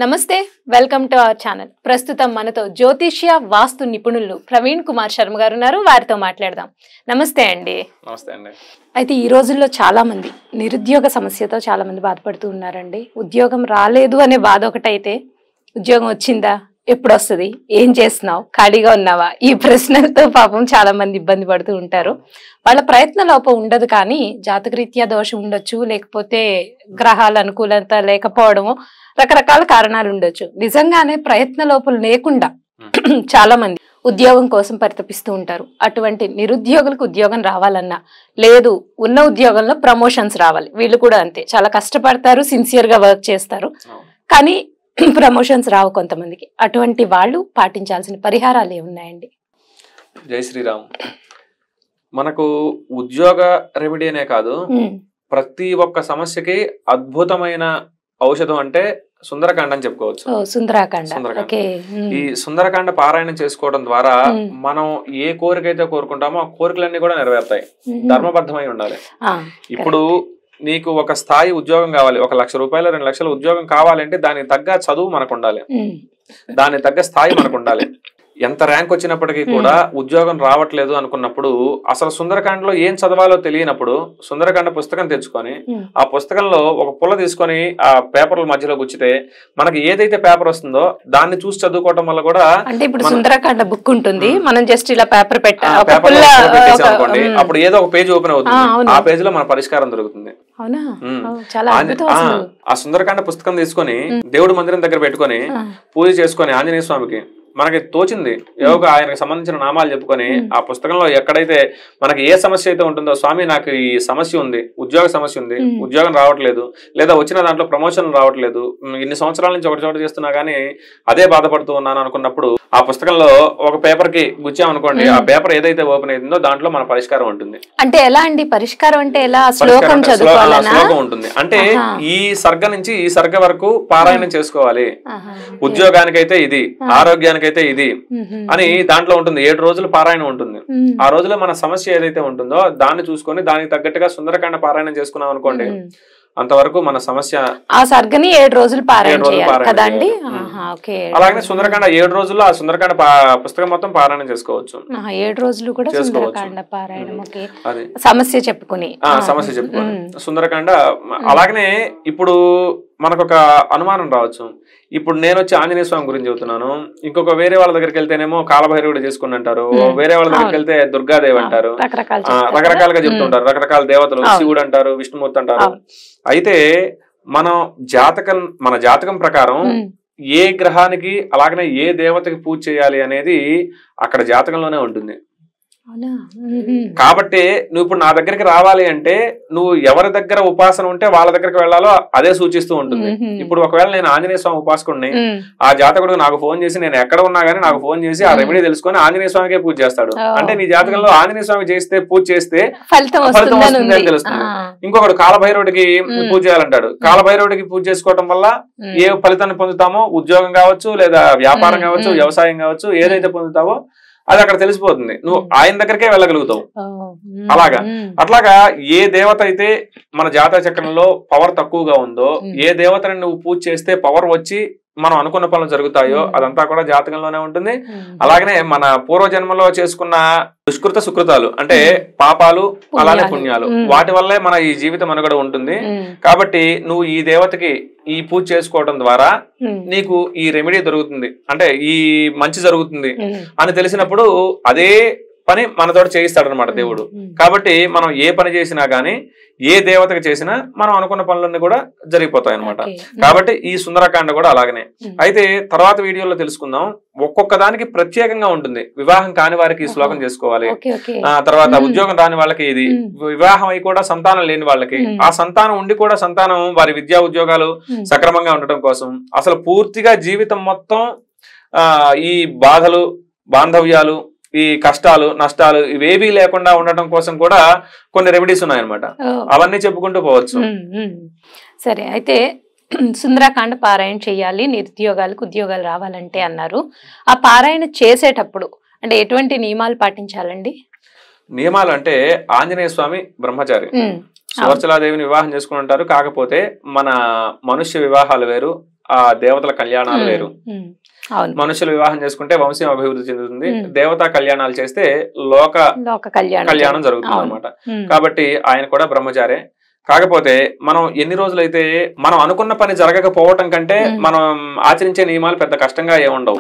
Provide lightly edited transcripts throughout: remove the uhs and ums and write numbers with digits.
నమస్తే welcome to our channel. ప్రస్తుతం మనతో జ్యోతిష్య వాస్తు నిపుణులు ప్రవీణ్ కుమార్ శర్మ గారు ఉన్నారు. వారితో మాట్లాడదాం. నమస్తే అండి. నమస్తే అండి. అయితే ఈ రోజుల్లో చాలా మంది నిరుద్యోగ సమస్యతో చాలా మంది బాధపడుతూ ఉన్నారండి. ఉద్యోగం రాలేదు అనే బాధ ఒకటైతే, ఉద్యోగం వచ్చిందా, ఎప్పుడు వస్తుంది, ఏం చేస్తున్నావు, ఖాళీగా ఉన్నావా, ఈ ప్రశ్నలతో పాపం చాలా మంది ఇబ్బంది పడుతూ ఉంటారు. వాళ్ళ ప్రయత్న లోపం ఉండదు, కానీ జాతకరీత్యా దోషం ఉండొచ్చు, లేకపోతే గ్రహాల అనుకూలత లేకపోవడము, రకరకాల కారణాలు ఉండొచ్చు. నిజంగానే ప్రయత్న లోపం లేకుండా చాలా మంది ఉద్యోగం కోసం పరితపిస్తూ ఉంటారు. అటువంటి నిరుద్యోగులకు ఉద్యోగం రావాలన్నా, లేదు ఉన్న ఉద్యోగంలో ప్రమోషన్స్ రావాలి, వీళ్ళు కూడా అంతే చాలా కష్టపడతారు, సిన్సియర్ గా వర్క్ చేస్తారు, కానీ ప్రమోషన్స్ రావు కొంతమందికి. అటువంటి వాళ్ళు పాటించాల్సిన పరిహారాలు ఏమున్నాయండి? జై శ్రీరామ్. మనకు ఉద్యోగ రెమెడీ అనే కాదు, ప్రతి ఒక్క సమస్యకి అద్భుతమైన ఔషధం అంటే సుందరకాండ అని చెప్పుకోవచ్చు. ఈ సుందరకాండ పారాయణం చేసుకోవడం ద్వారా మనం ఏ కోరికైతే కోరుకుంటామో ఆ కోరికలన్నీ కూడా నెరవేరుతాయి. ధర్మబద్ధమై ఉండాలి. ఇప్పుడు నీకు ఒక స్థాయి ఉద్యోగం కావాలి, 1 లక్ష రూపాయలు 2 లక్షల ఉద్యోగం కావాలంటే దానికి తగ్గ చదువు మనకు ఉండాలి, దానికి తగ్గ స్థాయి మనకు ఉండాలి. ఎంత ర్యాంక్ వచ్చినప్పటికీ కూడా ఉద్యోగం రావట్లేదు అనుకున్నప్పుడు, అసలు సుందరకాండలో ఏం చదవాలో తెలియనప్పుడు సుందరకాండ పుస్తకం తెచ్చుకొని ఆ పుస్తకంలో ఒక పుల్ల తీసుకొని ఆ పేపర్ల మధ్యలో గుచ్చితే మనకి ఏదైతే పేపర్ వస్తుందో దాన్ని చూసి చదువుకోవటం వల్ల కూడా, అంటే ఇప్పుడు సుందరకాండ బుక్ ఉంటుంది, మనం జస్ట్ ఇలా పేపర్ పెట్టామనుకోండి, అప్పుడు ఏదో ఒక పేజ్ ఓపెన్ అవుతుంది, ఆ పేజ్ లో మన పరిష్కారం దొరుకుతుంది. ఆ సుందరకాండ పుస్తకం తీసుకొని దేవుడి మందిరం దగ్గర పెట్టుకొని పూజ చేసుకొని ఆంజనేయ స్వామికి మనకి తోచింది ఏవో ఆయనకు సంబంధించిన నామాలు చెప్పుకొని ఆ పుస్తకంలో ఎక్కడైతే మనకి ఏ సమస్య అయితే ఉంటుందో, స్వామి నాకు ఈ సమస్య ఉంది, ఉద్యోగ సమస్య ఉంది, ఉద్యోగం రావట్లేదు, లేదా వచ్చిన దాంట్లో ప్రమోషన్ రావట్లేదు, ఇన్ని సంవత్సరాల నుంచి ఒక చోట చేస్తున్నా గానీ అదే బాధపడుతూ ఉన్నాను అనుకున్నప్పుడు ఆ పుస్తకంలో ఒక పేపర్ కి గుచ్చామనుకోండి, ఆ పేపర్ ఏదైతే ఓపెన్ అవుతుందో దాంట్లో మన పరిష్కారం ఉంటుంది. అంటే ఎలా అండి పరిష్కారం? అంటే ఎలా? శ్లోకం ఉంటుంది. అంటే ఈ సర్గ నుంచి ఈ సర్గ వరకు పారాయణం చేసుకోవాలి. ఉద్యోగానికైతే ఇది, ఆరోగ్యానికి అయితే ఇది అని దాంట్లో ఉంటుంది. 7 రోజులు పారాయణం ఉంటుంది. ఆ రోజులో మన సమస్య ఏదైతే ఉంటుందో దాన్ని చూసుకొని దానికి తగ్గట్టుగా సుందరకాండ పారాయణం చేసుకున్నాం అనుకోండి, అంతవరకు మన సమస్య. ఆ సర్గని 7 రోజులు పారాయణం. అలాగే సుందరకాండ 7 రోజుల్లో ఆ సుందరకాండ పుస్తకం మొత్తం పారాయణం చేసుకోవచ్చు. 7 రోజులు కూడా సుందరకాండ పారాయణం. సమస్య చెప్పుకొని సుందరకాండ. అలాగనే ఇప్పుడు మనకు ఒక అనుమానం రావచ్చు, ఇప్పుడు నేను వచ్చి ఆంజనేయ స్వామి గురించి చెబుతున్నాను, ఇంకొక వేరే వాళ్ళ దగ్గరికి వెళ్తేనేమో కాలభైరవుడు చేసుకుని అంటారు, వేరే వాళ్ళ దగ్గరికి వెళ్తే దుర్గాదేవి అంటారు, రకరకాలుగా చెప్తుంటారు, రకరకాల దేవతలు, శివుడు అంటారు, విష్ణుమూర్తి అంటారు. అయితే మన జాతకం ప్రకారం ఏ గ్రహానికి అలాగనే ఏ దేవతకి పూజ చేయాలి అనేది అక్కడ జాతకంలోనే ఉంటుంది. కాబట్టి నువ్వు ఇప్పుడు నా దగ్గరికి రావాలి అంటే నువ్వు ఎవరి దగ్గర ఉపాసన ఉంటే వాళ్ళ దగ్గరికి వెళ్ళాలో అదే సూచిస్తూ ఉంటుంది. ఇప్పుడు ఒకవేళ నేను ఆంజనేయ స్వామి ఉపాసకుడిని, ఆ జాతకుడు నాకు ఫోన్ చేసి, నేను ఎక్కడ ఉన్నా గానీ నాకు ఫోన్ చేసి ఆ రెమెడీ తెలుసుకొని ఆంజనేయ స్వామికే పూజ చేస్తాడు అంటే నీ జాతకంలో ఆంజనేయ స్వామి పూజ చేస్తే ఫలితం వస్తుంది అని తెలుస్తుంది. ఇంకొకడు కాలభైరవుడికి పూజ చేయాలంటాడు, కాలభైరవుడికి పూజ చేసుకోవడం వల్ల ఏ ఫలితాన్ని పొందుతామో, ఉద్యోగం కావచ్చు, లేదా వ్యాపారం కావచ్చు, వ్యవసాయం కావచ్చు, ఏదైతే పొందుతావో అది అక్కడ తెలిసిపోతుంది. నువ్వు ఆయన దగ్గరకే వెళ్ళగలుగుతావు. అట్లాగా ఏ దేవత అయితే మన జాతక చక్రంలో పవర్ తక్కువగా ఉందో, ఏ దేవతని నువ్వు పూజ చేస్తే పవర్ వచ్చి మనం అనుకున్న పనులు జరుగుతాయో అదంతా కూడా జాతకంలోనే ఉంటుంది. అలాగనే మన పూర్వజన్మలో చేసుకున్న దుష్కృత సుకృతాలు అంటే పాపాలు అలానే పుణ్యాలు, వాటి వల్లే మన ఈ జీవితం మనుగడ ఉంటుంది. కాబట్టి నువ్వు ఈ దేవతకి ఈ పూజ చేసుకోవడం ద్వారా నీకు ఈ రెమెడీ దొరుకుతుంది, అంటే ఈ మంచి జరుగుతుంది అని తెలిసినప్పుడు అదే పని మనతో చేయిస్తాడు అనమాట దేవుడు. కాబట్టి మనం ఏ పని చేసినా గానీ, ఏ దేవతకి చేసినా మనం అనుకున్న పనులన్నీ కూడా జరిగిపోతాయి అనమాట. కాబట్టి ఈ సుందరకాండ కూడా అలాగనే. అయితే తర్వాత వీడియోలో తెలుసుకుందాం. ఒక్కొక్క దానికి ప్రత్యేకంగా ఉంటుంది. వివాహం కాని వారికి ఈ శ్లోకం చేసుకోవాలి, తర్వాత ఉద్యోగం రాని వాళ్ళకి ఇది, వివాహం అయి కూడా సంతానం లేని వాళ్ళకి, ఆ సంతానం ఉండి కూడా సంతానం వారి విద్యా ఉద్యోగాలు సక్రమంగా ఉండటం కోసం, అసలు పూర్తిగా జీవితం మొత్తం ఈ బాధలు, బాంధవ్యాలు, ఈ కష్టాలు, నష్టాలు ఇవేవీ లేకుండా ఉండటం కోసం కూడా కొన్ని రెమెడీస్ ఉన్నాయన్నమాట. అవన్నీ చెప్పుకుంటూ పోవచ్చు. సరే, అయితే సుందరకాండ పారాయణ చేయాలి నిరుద్యోగాలకు ఉద్యోగాలు రావాలంటే అన్నారు. ఆ పారాయణ చేసేటప్పుడు అంటే ఎటువంటి నియమాలు పాటించాలండి? నియమాలు అంటే ఆంజనేయ స్వామి బ్రహ్మచారి, సువర్చలాదేవిని వివాహం చేసుకుని ఉంటారు. కాకపోతే మన మనుష్య వివాహాలు వేరు, ఆ దేవతల కళ్యాణాలు వేరు. మనుషులు వివాహం చేసుకుంటే వంశం అభివృద్ధి చెందుతుంది, దేవతా కళ్యాణాలు చేస్తే లోక కళ్యాణం జరుగుతుంది అనమాట. కాబట్టి ఆయన కూడా బ్రహ్మచారే. కాకపోతే మనం ఎన్ని రోజులైతే మనం అనుకున్న పని జరగకపోవటం కంటే మనం ఆచరించే నియమాలు పెద్ద కష్టంగా ఏముండవు.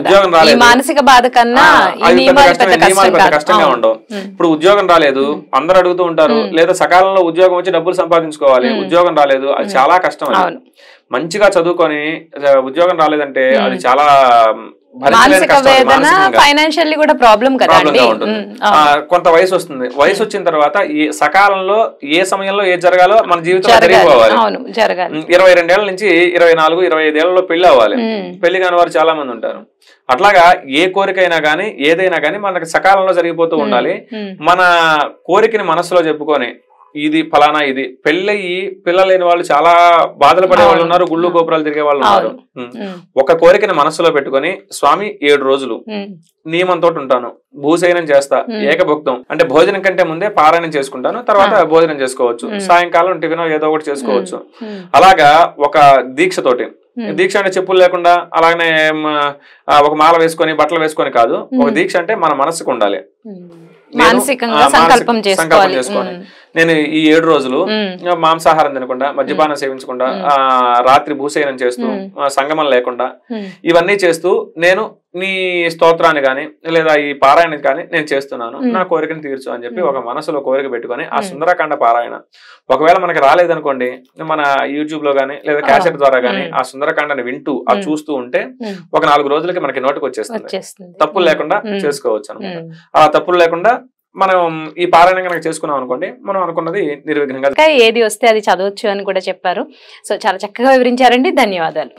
ఉద్యోగం రాలేదు, మానసిక బాధ కన్నా నియమాలు పెద్ద కష్టంగా ఉండవు. ఇప్పుడు ఉద్యోగం రాలేదు, అందరు అడుగుతూ ఉంటారు, లేదా సకాలంలో ఉద్యోగం వచ్చి డబ్బులు సంపాదించుకోవాలి, ఉద్యోగం రాలేదు, అది చాలా కష్టం. అది మంచిగా చదువుకొని ఉద్యోగం రాలేదంటే అది చాలా ఫైనాన్షియల్లీ కూడా ప్రాబ్లం ఉంటుంది. కొంత వయసు వస్తుంది, వయసు వచ్చిన తర్వాత ఈ సకాలంలో ఏ సమయంలో ఏది జరగాలో మన జీవితంలో జరిగిపోవాలి. 22 ఏళ్ల నుంచి 24, 25 ఏళ్లలో పెళ్లి అవ్వాలి. పెళ్లి కాని వారు చాలా మంది ఉంటారు. అట్లాగా ఏ కోరికైనా గానీ ఏదైనా గానీ మనకి సకాలంలో జరిగిపోతూ ఉండాలి. మన కోరికని మనసులో చెప్పుకొని ఇది ఫలానా, ఇది పెళ్ళయి పిల్లలు లేని వాళ్ళు చాలా బాధలు పడే వాళ్ళు ఉన్నారు, గుళ్ళు గోపురాలు తిరిగే వాళ్ళు ఉన్నారు. ఒక కోరికని మనసులో పెట్టుకొని స్వామి 7 రోజులు నియమంతో ఉంటాను, భూశయనం చేస్తా, ఏకభుక్తం అంటే భోజనం కంటే ముందే పారాయణం చేసుకుంటాను, తర్వాత భోజనం చేసుకోవచ్చు, సాయంకాలం టిఫిన్ ఏదో ఒకటి చేసుకోవచ్చు. అలాగా ఒక దీక్షతోటి, దీక్ష అంటే చెప్పులు లేకుండా అలాగనే ఒక మాల వేసుకొని బట్టలు వేసుకొని కాదు, ఒక దీక్ష అంటే మన మనసుకు ఉండాలి, సంకల్పం చేసుకొని నేను ఈ 7 రోజులు మాంసాహారం తినకుండా, మద్యపానం సేవించకుండా, రాత్రి భూశయనం చేస్తూ, సంగమం లేకుండా ఇవన్నీ చేస్తూ నేను నీ స్తోత్రాన్ని గాని లేదా ఈ పారాయణ కానీ నేను చేస్తున్నాను, నా కోరికను తీర్చు అని చెప్పి ఒక మనసులో కోరిక పెట్టుకొని ఆ సుందరకాండ పారాయణ ఒకవేళ మనకి రాలేదనుకోండి, మన యూట్యూబ్ లో గానీ లేదా క్యాసెట్ ద్వారా గానీ ఆ సుందరకాండని వింటూ ఆ చూస్తూ ఉంటే ఒక 4 రోజులకి మనకి నోటికి వచ్చేస్తుంది. తప్పులు లేకుండా చేసుకోవచ్చు అనమాట. ఆ తప్పులు లేకుండా మనం ఈ పారాయణ కనుక చేసుకున్నాం అనుకోండి, మనం అనుకున్నది నిర్విఘ్నంగా ఏది వస్తే అది చదవచ్చు అని కూడా చెప్పారు. సో చాలా చక్కగా వివరించారండి, ధన్యవాదాలు.